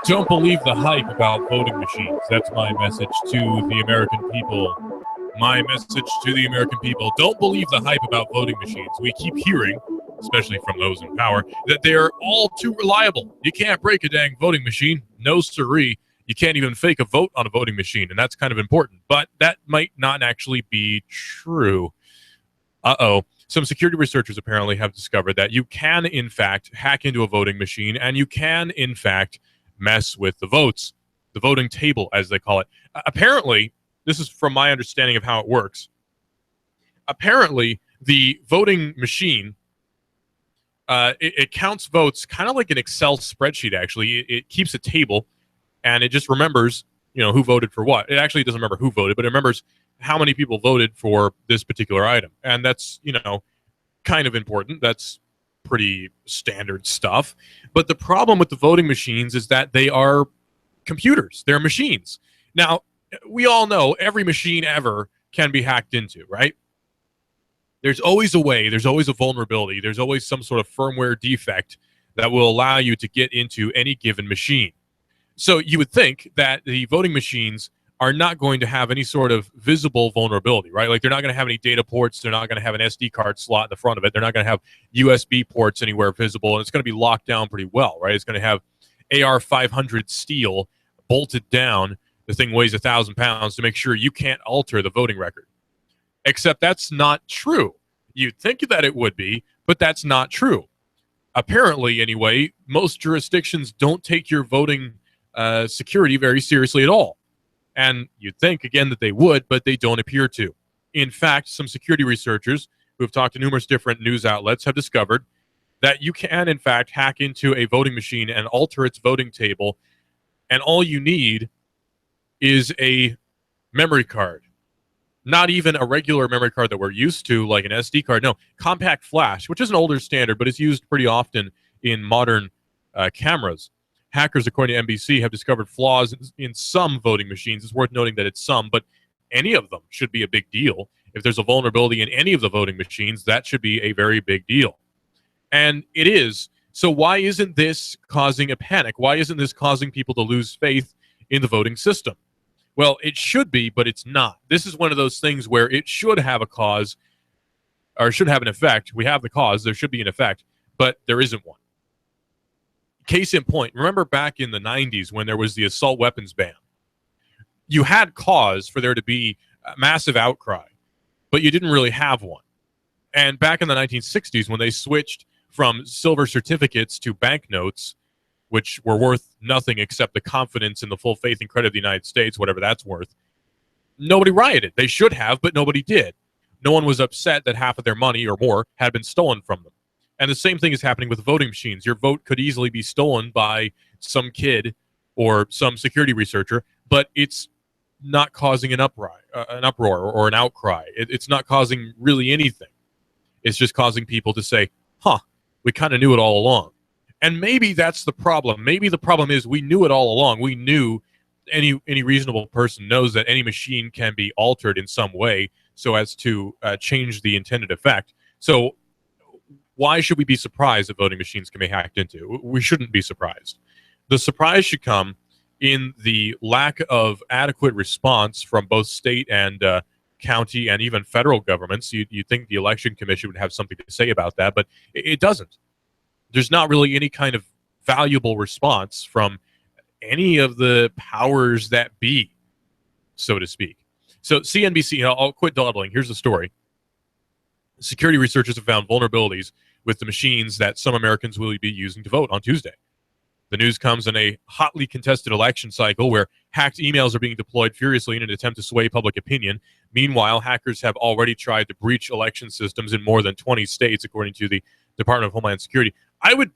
Don't believe the hype about voting machines. That's my message to the American people. My message to the American people. Don't believe the hype about voting machines. We keep hearing, especially from those in power, that they are all too reliable. You can't break a dang voting machine. No siree. You can't even fake a vote on a voting machine, and that's kind of important. But that might not actually be true. Uh-oh. Some security researchers apparently have discovered that you can, in fact, hack into a voting machine, and you can, in fact, mess with the votes, the voting table, as they call it. Apparently, this is from my understanding of how it works. Apparently, the voting machine, it counts votes kind of like an Excel spreadsheet, actually. It keeps a table, and it just remembers, who voted for what. It actually doesn't remember who voted, but it remembers how many people voted for this particular item. And that's, kind of important. That's pretty standard stuff. But the problem with the voting machines is that they are computers. They're machines. Now, we all know every machine ever can be hacked into, right? There's always a way. There's always a vulnerability. There's always some sort of firmware defect that will allow you to get into any given machine. So you would think that the voting machines are not going to have any sort of visible vulnerability, right? Like they're not going to have any data ports. They're not going to have an SD card slot in the front of it. They're not going to have USB ports anywhere visible, and it's going to be locked down pretty well, right? It's going to have AR-500 steel bolted down. The thing weighs 1,000 pounds to make sure you can't alter the voting record. Except that's not true. You'd think that it would be, but that's not true. Apparently, anyway, most jurisdictions don't take your voting security very seriously at all. And you'd think, again, that they would, but they don't appear to. In fact, some security researchers who have talked to numerous different news outlets have discovered that you can, in fact, hack into a voting machine and alter its voting table, and all you need is a memory card. Not even a regular memory card that we're used to, like an SD card. No, compact flash, which is an older standard, but is used pretty often in modern cameras. Hackers, according to NBC, have discovered flaws in some voting machines. It's worth noting that it's some, but any of them should be a big deal. If there's a vulnerability in any of the voting machines, that should be a very big deal. And it is. So why isn't this causing a panic? Why isn't this causing people to lose faith in the voting system? Well, it should be, but it's not. This is one of those things where it should have a cause, or should have an effect. We have the cause. There should be an effect, but there isn't one. Case in point, remember back in the 90s when there was the assault weapons ban? You had cause for there to be a massive outcry, but you didn't really have one. And back in the 1960s, when they switched from silver certificates to banknotes, which were worth nothing except the confidence and the full faith and credit of the United States, whatever that's worth, nobody rioted. They should have, but nobody did. No one was upset that half of their money or more had been stolen from them. And the same thing is happening with voting machines. Your vote could easily be stolen by some kid or some security researcher, but it's not causing an uproar or an outcry. It's not causing really anything. It's just causing people to say, we kind of knew it all along. And maybe that's the problem. Maybe the problem is we knew it all along. We knew, any reasonable person knows that any machine can be altered in some way so as to change the intended effect. So why should we be surprised that voting machines can be hacked into? We shouldn't be surprised. The surprise should come in the lack of adequate response from both state and county and even federal governments. You'd think the Election Commission would have something to say about that, but it doesn't. There's not really any kind of valuable response from any of the powers that be, so to speak. So CNBC, I'll quit dawdling. Here's the story. Security researchers have found vulnerabilities with the machines that some Americans will be using to vote on Tuesday. The news comes in a hotly contested election cycle where hacked emails are being deployed furiously in an attempt to sway public opinion. Meanwhile, hackers have already tried to breach election systems in more than 20 states, according to the Department of Homeland Security. I don't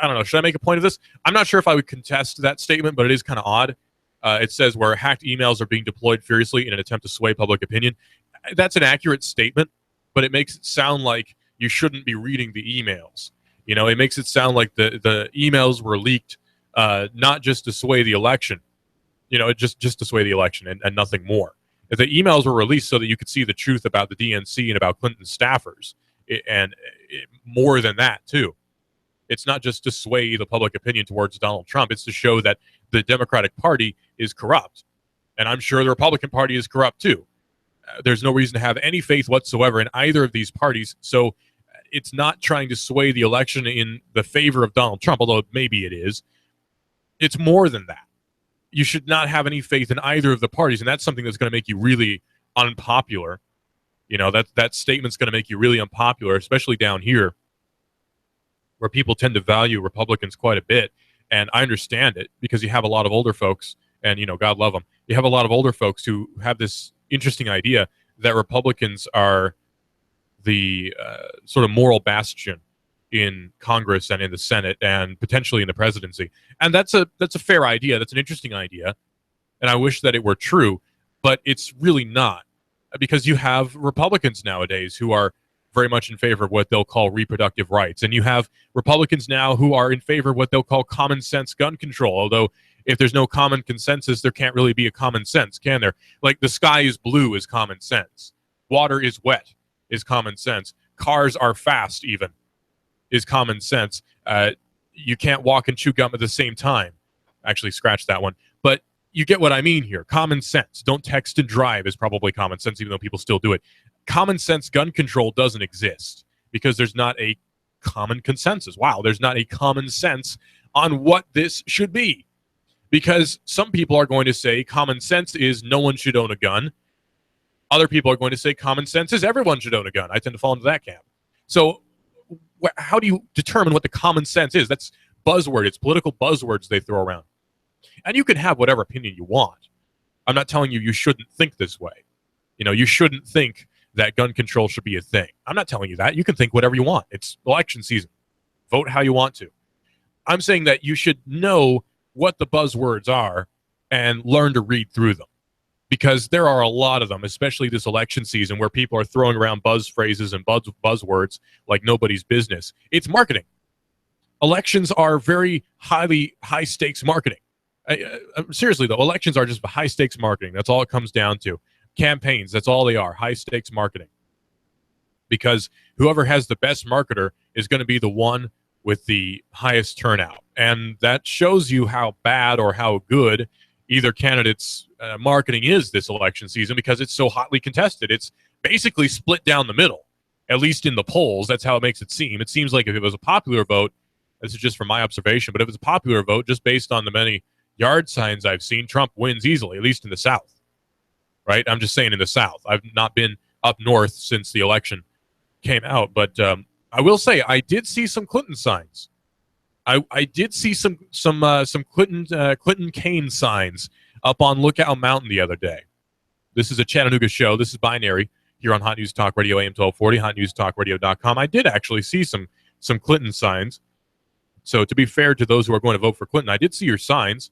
know, should I make a point of this? I'm not sure if I would contest that statement, but it is kind of odd. It says where hacked emails are being deployed furiously in an attempt to sway public opinion. That's an accurate statement, but it makes it sound like you shouldn't be reading the emails. It makes it sound like the emails were leaked not just to sway the election, just to sway the election and nothing more. If the emails were released so that you could see the truth about the DNC and about Clinton staffers, and more than that, too. It's not just to sway the public opinion towards Donald Trump. It's to show that the Democratic Party is corrupt. And I'm sure the Republican Party is corrupt too. There's no reason to have any faith whatsoever in either of these parties. So it's not trying to sway the election in the favor of Donald Trump, although maybe it is. It's more than that. You should not have any faith in either of the parties, and that's something that's going to make you really unpopular. You know, that statement's going to make you really unpopular, especially down here, where people tend to value Republicans quite a bit. And I understand it, because you have a lot of older folks, and, you know, God love them. You have a lot of older folks who have this interesting idea that Republicans are the sort of moral bastion in Congress and in the Senate and potentially in the presidency. And that's a fair idea. That's an interesting idea. And I wish that it were true, but it's really not, because you have Republicans nowadays who are very much in favor of what they'll call reproductive rights. And you have Republicans now who are in favor of what they'll call common sense gun control. Although if there's no common consensus, there can't really be a common sense, can there? Like, the sky is blue is common sense. Water is wet is common sense. Cars are fast even is common sense. You can't walk and chew gum at the same time. Actually, scratch that one. But you get what I mean here. Common sense. Don't text and drive is probably common sense, even though people still do it. Common sense gun control doesn't exist because there's not a common consensus. Wow, there's not a common sense on what this should be. Because some people are going to say common sense is no one should own a gun. Other people are going to say common sense is everyone should own a gun. I tend to fall into that camp. So how do you determine what the common sense is? That's buzzword. It's political buzzwords they throw around. And you can have whatever opinion you want. I'm not telling you shouldn't think this way. You know, you shouldn't think that gun control should be a thing. I'm not telling you that. You can think whatever you want. It's election season. Vote how you want to. I'm saying that you should know what the buzzwords are and learn to read through them. Because there are a lot of them, especially this election season, where people are throwing around buzz phrases and buzzwords like nobody's business. It's marketing. Elections are very high-stakes marketing. Seriously, though, elections are just high-stakes marketing. That's all it comes down to. Campaigns, that's all they are, high-stakes marketing. Because whoever has the best marketer is going to be the one with the highest turnout. And that shows you how bad or how good either candidate's marketing is this election season, because it's so hotly contested. It's basically split down the middle, at least in the polls. That's how it makes it seem. It seems like if it was a popular vote, this is just from my observation, but if it's a popular vote, just based on the many yard signs I've seen, Trump wins easily, at least in the South, right? I'm just saying in the South. I've not been up north since the election came out, but I will say I did see some Clinton signs. I did see some Clinton Kane signs up on Lookout Mountain the other day. This is a Chattanooga show. This is Binary here on Hot News Talk Radio AM 1240, hotnewstalkradio.com. I did actually see some Clinton signs. So to be fair to those who are going to vote for Clinton, I did see your signs,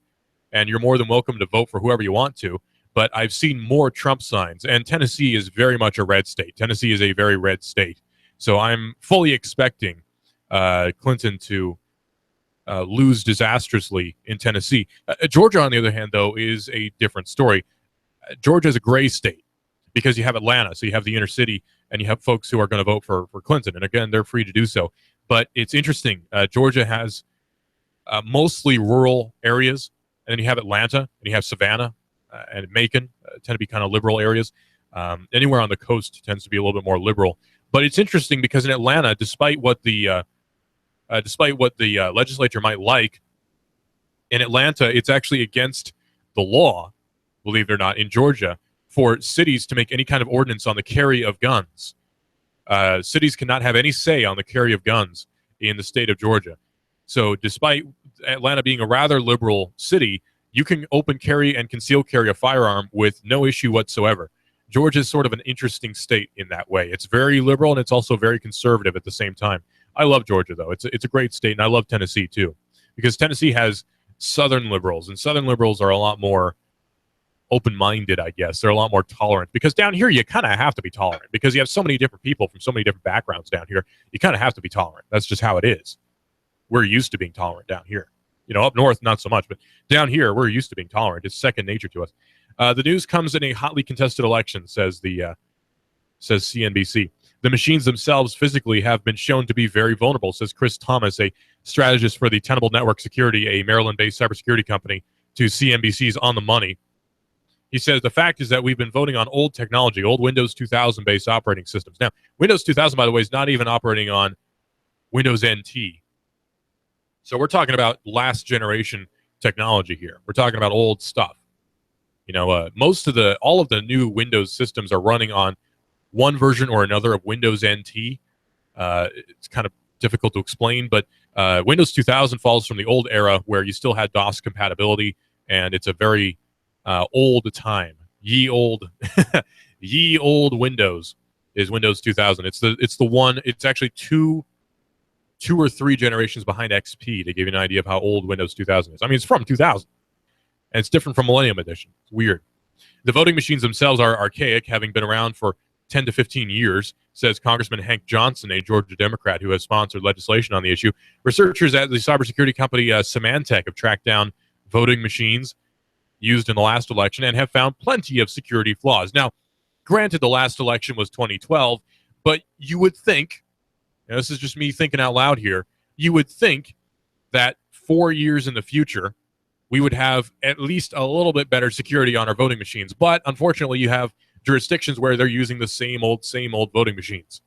and you're more than welcome to vote for whoever you want to. But I've seen more Trump signs, and Tennessee is very much a red state. Tennessee is a very red state. So I'm fully expecting Clinton to lose disastrously in Tennessee. Georgia, on the other hand, though, is a different story. Georgia is a gray state because you have Atlanta, so you have the inner city, and you have folks who are going to vote for Clinton. And again, they're free to do so. But it's interesting. Georgia has mostly rural areas, and then you have Atlanta, and you have Savannah and Macon, tend to be kind of liberal areas. Anywhere on the coast tends to be a little bit more liberal. But it's interesting because in Atlanta, despite what the legislature might like, in Atlanta, it's actually against the law, believe it or not, in Georgia, for cities to make any kind of ordinance on the carry of guns. Cities cannot have any say on the carry of guns in the state of Georgia. So despite Atlanta being a rather liberal city, you can open carry and conceal carry a firearm with no issue whatsoever. Georgia is sort of an interesting state in that way. It's very liberal, and it's also very conservative at the same time. I love Georgia, though. It's a great state, and I love Tennessee, too, because Tennessee has Southern liberals, and Southern liberals are a lot more open-minded, I guess. They're a lot more tolerant, because down here you kind of have to be tolerant, because you have so many different people from so many different backgrounds down here. You kind of have to be tolerant. That's just how it is. We're used to being tolerant down here. You know, up north, not so much, but down here, we're used to being tolerant. It's second nature to us. The news comes in a hotly contested election, says CNBC. The machines themselves physically have been shown to be very vulnerable, says Chris Thomas, a strategist for the Tenable Network Security, a Maryland-based cybersecurity company, to CNBC's On the Money. He says the fact is that we've been voting on old technology, old Windows 2000-based operating systems. Now, Windows 2000, by the way, is not even operating on Windows NT. So we're talking about last generation technology here. We're talking about old stuff. You know, all of the new Windows systems are running on one version or another of Windows NT. It's kind of difficult to explain, but Windows 2000 falls from the old era where you still had DOS compatibility, and it's a very old time. Ye old Windows is Windows 2000. It's the one. It's actually two or three generations behind XP to give you an idea of how old Windows 2000 is. I mean, it's from 2000. And it's different from Millennium Edition. It's weird. The voting machines themselves are archaic, having been around for 10 to 15 years, says Congressman Hank Johnson, a Georgia Democrat who has sponsored legislation on the issue. Researchers at the cybersecurity company Symantec have tracked down voting machines used in the last election and have found plenty of security flaws. Now, granted, the last election was 2012, but you would think, and this is just me thinking out loud here, you would think that 4 years in the future, we would have at least a little bit better security on our voting machines. But unfortunately, you have jurisdictions where they're using the same old voting machines.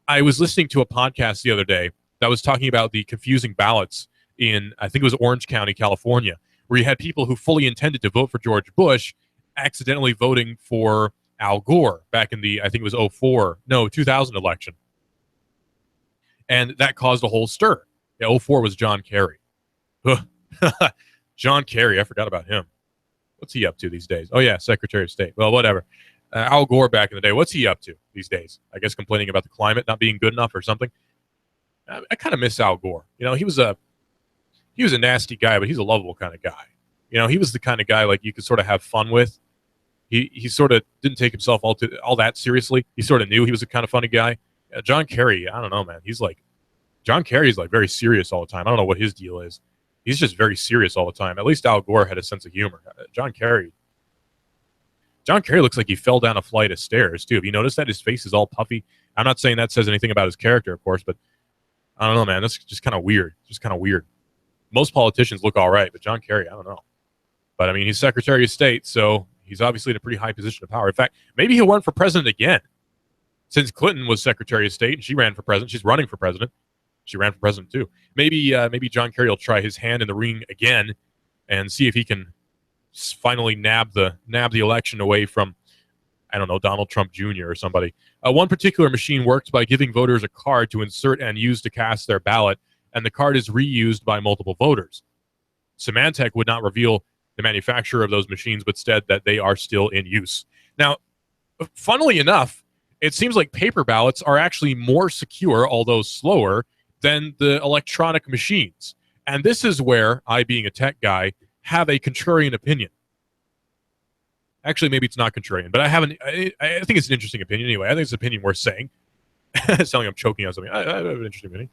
I was listening to a podcast the other day that was talking about the confusing ballots in, I think it was Orange County, California, where you had people who fully intended to vote for George Bush accidentally voting for Al Gore back in the, I think it was 2000 election. And that caused a whole stir. Yeah, 04 was John Kerry. John Kerry, I forgot about him. What's he up to these days? Oh, yeah, Secretary of State. Well, whatever. Al Gore back in the day, what's he up to these days? I guess complaining about the climate not being good enough or something. I kind of miss Al Gore. You know, he was a nasty guy, but he's a lovable kind of guy. You know, he was the kind of guy like you could sort of have fun with. He sort of didn't take himself all that seriously. He sort of knew he was a kind of funny guy. John Kerry, I don't know, man. John Kerry's like very serious all the time. I don't know what his deal is. He's just very serious all the time. At least Al Gore had a sense of humor. John Kerry looks like he fell down a flight of stairs, too. Have you noticed that? His face is all puffy. I'm not saying that says anything about his character, of course, but I don't know, man. That's just kind of weird. Just kind of weird. Most politicians look all right, but John Kerry, I don't know. But, I mean, he's Secretary of State, so he's obviously in a pretty high position of power. In fact, maybe he'll run for president again. Since Clinton was Secretary of State and she ran for president, she's running for president. She ran for president too. Maybe John Kerry will try his hand in the ring again and see if he can finally nab the election away from, I don't know, Donald Trump Jr. or somebody. One particular machine works by giving voters a card to insert and use to cast their ballot, and the card is reused by multiple voters. Symantec would not reveal the manufacturer of those machines, but instead that they are still in use. Now, funnily enough, it seems like paper ballots are actually more secure, although slower, than the electronic machines. And this is where I, being a tech guy, have a contrarian opinion. Actually, maybe it's not contrarian, but I think it's an interesting opinion anyway. I think it's an opinion worth saying. It's sounding like I'm choking on something. I have an interesting opinion.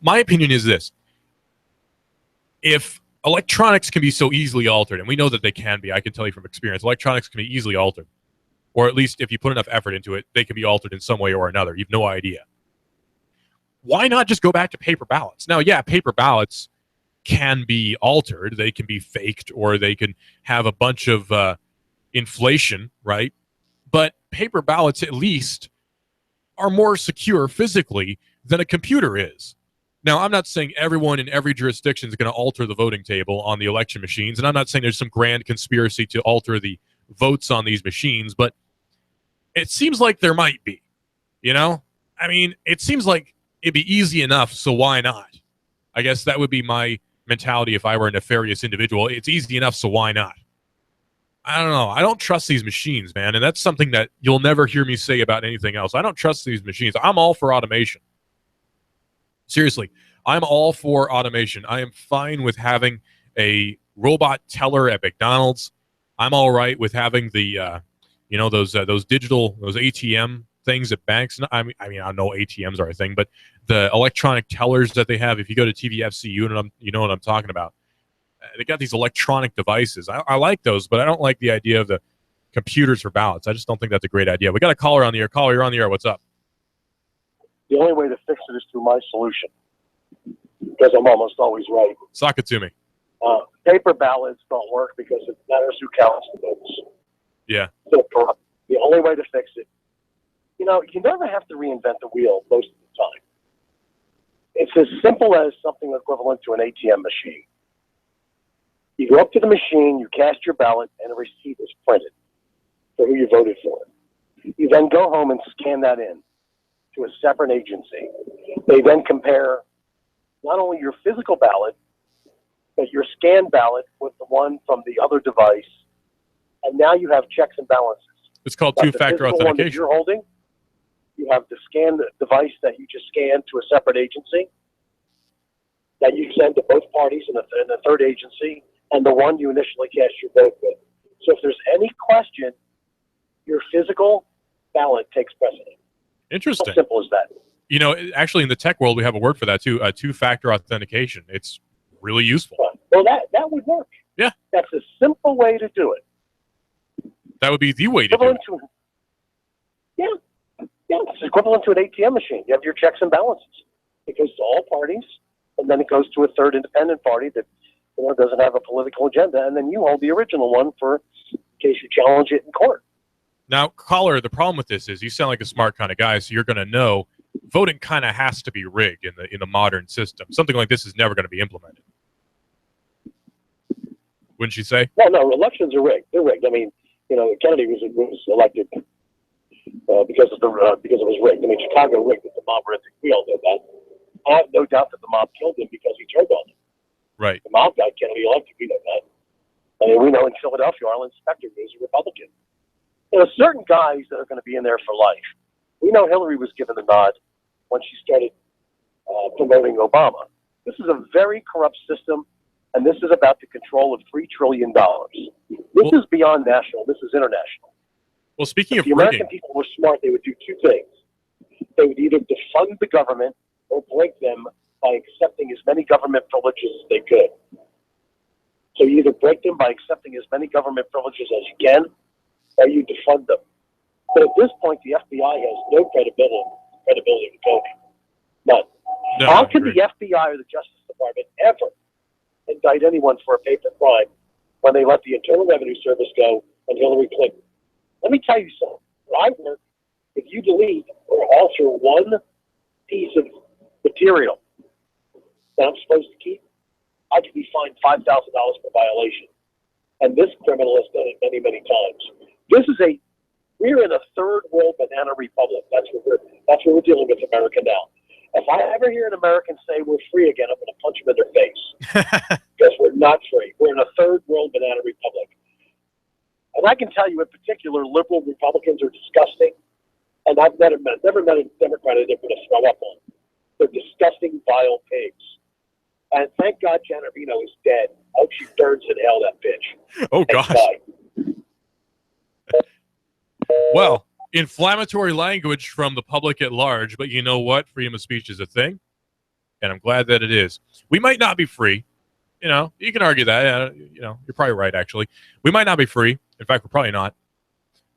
My opinion is this. If electronics can be so easily altered, and we know that they can be, I can tell you from experience, electronics can be easily altered. Or at least if you put enough effort into it, they can be altered in some way or another. You have no idea. Why not just go back to paper ballots? Now, yeah, paper ballots can be altered. They can be faked, or they can have a bunch of inflation, right? But paper ballots, at least, are more secure physically than a computer is. Now, I'm not saying everyone in every jurisdiction is going to alter the voting table on the election machines, and I'm not saying there's some grand conspiracy to alter the votes on these machines, but it seems like there might be, you know? I mean, it seems like it'd be easy enough, so why not? I guess that would be my mentality if I were a nefarious individual. It's easy enough, so why not? I don't know. I don't trust these machines, man, and that's something that you'll never hear me say about anything else. I don't trust these machines. I'm all for automation. Seriously, I'm all for automation. I am fine with having a robot teller at McDonald's. I'm all right with having the, those digital, those ATM things at banks. I mean, I know ATMs are a thing, but the electronic tellers that they have, if you go to TVFC, you know what I'm talking about. They got these electronic devices. I like those, but I don't like the idea of the computers for ballots. I just don't think that's a great idea. We got a caller on the air. Caller, you're on the air. What's up? The only way to fix it is through my solution. because I'm almost always right. Sock it to me. Paper ballots don't work because it matters who counts the votes. Yeah. So the only way to fix it, you never have to reinvent the wheel most of the time. It's as simple as something equivalent to an ATM machine. You go up to the machine, you cast your ballot, and a receipt is printed for who you voted for. You then go home and scan that in to a separate agency. They then compare not only your physical ballot, but your scanned ballot with the one from the other device. And now you have checks and balances. It's called Like two-factor the physical one that authentication. you're holding, you have the scanned device that you just scanned to a separate agency that you send to both parties in a third agency, and the one you initially cast your vote with. So if there's any question, your physical ballot takes precedent. Interesting. How simple is that? Actually, in the tech world, we have a word for that too. Two-factor authentication. It's really useful. Well, that would work. Yeah. That's a simple way to do it. That would be the way to do it. Yeah, it's equivalent to an ATM machine. You have your checks and balances. It goes to all parties, and then it goes to a third independent party that doesn't have a political agenda, and then you hold the original one in case you challenge it in court. Now, caller, the problem with this is you sound like a smart kind of guy, so you're going to know voting kind of has to be rigged in the modern system. Something like this is never going to be implemented. Wouldn't you say? No, elections are rigged. They're rigged. I mean, Kennedy was elected because it was rigged. I mean, Chicago rigged it. The mob rigged it. We all know that. I have no doubt that the mob killed him because he turned on him. Right. The mob got Kennedy elected. We know that. I mean, we know in Philadelphia, Arlen Specter was a Republican. Certain guys that are going to be in there for life. We know Hillary was given the nod when she started promoting Obama. This is a very corrupt system, and this is about the control of $3 trillion. This is beyond national. This is international. Well, speaking of the American people were smart. They would do two things. They would either defund the government or break them by accepting as many government privileges as they could. So you either break them by accepting as many government privileges as you can, or you defund them. But at this point, the FBI has no credibility with voting. None. No, How can the FBI or the Justice Department ever indict anyone for a paper crime when they let the Internal Revenue Service go and Hillary Clinton? Let me tell you something. Where I work, if you delete or alter one piece of material that I'm supposed to keep, I could be fined $5,000 per violation. And this criminal has done it many, many times. We're in a third world banana republic. That's what we're dealing with America now. If I ever hear an American say we're free again, I'm going to punch them in their face. Because we're not free. We're in a third world banana republic. And I can tell you in particular, liberal Republicans are disgusting. And I've never met a Democrat that they're going to throw up on. They're disgusting, vile pigs. And thank God Janet Reno is dead. I hope she burns in hell, that bitch. Oh, gosh. Well, inflammatory language from the public at large, but you know what? Freedom of speech is a thing, and I'm glad that it is. We might not be free. You can argue that. You're probably right, actually. We might not be free. In fact, we're probably not.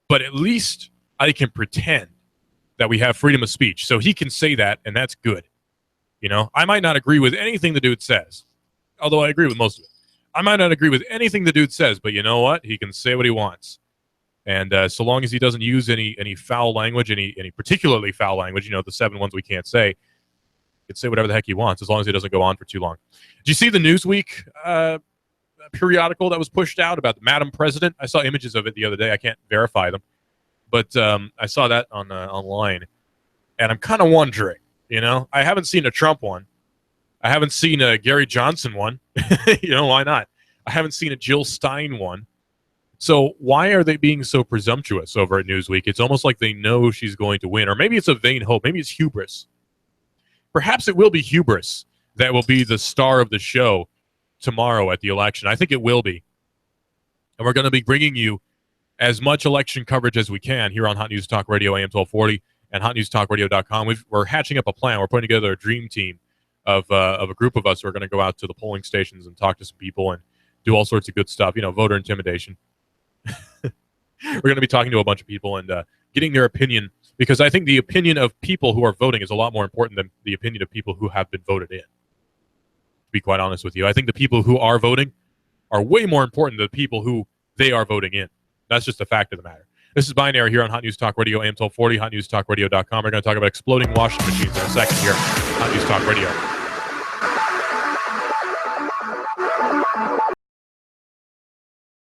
But at least I can pretend that we have freedom of speech. So he can say that, and that's good. I might not agree with anything the dude says, although I agree with most of it. I might not agree with anything the dude says, but you know what? He can say what he wants. And so long as he doesn't use any foul language, any particularly foul language, the 7 ones we can't say, he can say whatever the heck he wants, as long as he doesn't go on for too long. Did you see the Newsweek periodical that was pushed out about the Madam President? I saw images of it the other day. I can't verify them, but I saw that online, and I'm kind of wondering, I haven't seen a Trump one. I haven't seen a Gary Johnson one. Why not? I haven't seen a Jill Stein one. So why are they being so presumptuous over at Newsweek? It's almost like they know she's going to win, or maybe it's a vain hope. Maybe it's hubris. Perhaps it will be hubris that will be the star of the show tomorrow at the election. I think it will be. And we're going to be bringing you as much election coverage as we can here on Hot News Talk Radio AM 1240 and hotnewstalkradio.com. We're hatching up a plan. We're putting together a dream team of a group of us who are going to go out to the polling stations and talk to some people and do all sorts of good stuff, voter intimidation. We're going to be talking to a bunch of people and getting their opinion, because I think the opinion of people who are voting is a lot more important than the opinion of people who have been voted in. to be quite honest with you. I think the people who are voting are way more important than the people who they are voting in. That's just a fact of the matter. This is Binary here on Hot News Talk Radio, AM 1240, hotnewstalkradio.com. We're going to talk about exploding washing machines in a second here. Hot News Talk Radio.